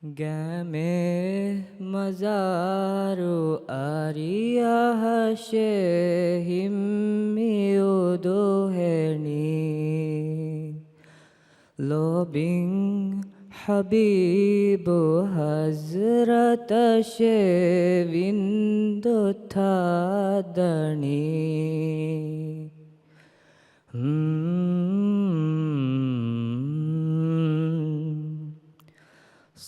Game mazaru ariya shehim miuduheni lobing Habibu Hazrat Shevindutadani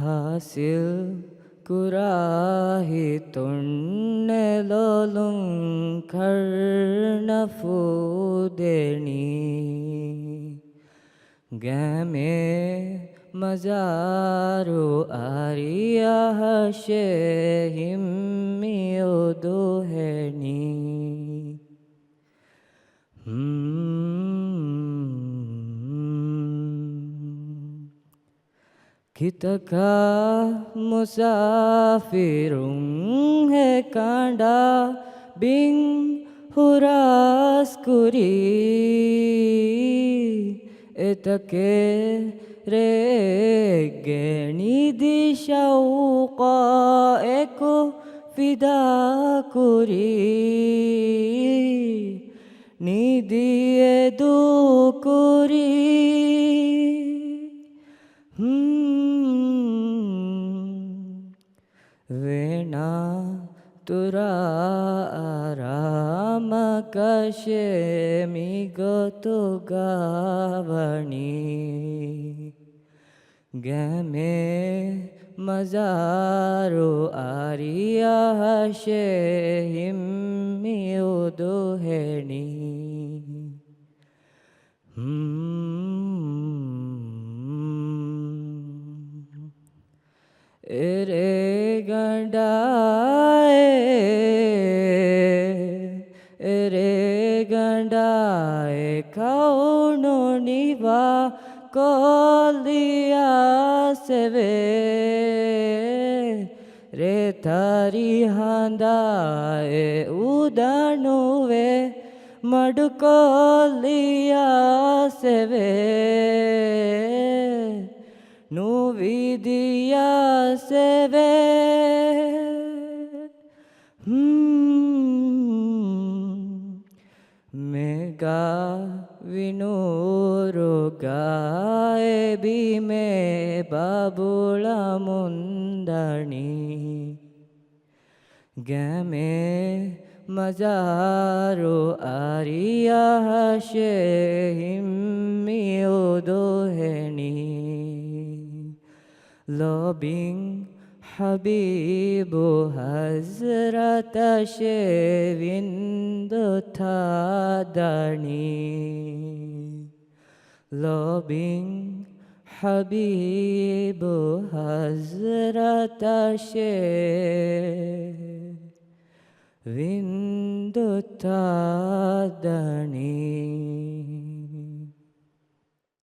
हासिल कुराही तुन्ने लोलुं कर्णफुदेनी गमे मजारू आरिया शेहिम्मियोदोहेनी Kitaka musafirung hai kanda bing huras kuri etake re geni dishauqa eko fida kuri nidie du kuri Vena tura arama kashe migoto gavani game mazaru ariya shehimmiuduheni Ere gandae kauno niva kolia seve re tari handae udanuve madukolia seve Nu vidya seve Mega vinuru gae bime babula mundani Game mazaru ariya shehimmiuduheni Lobing Habibu Hazrat Shevindutadani Lobing Habibu Hazrat Shevindutadani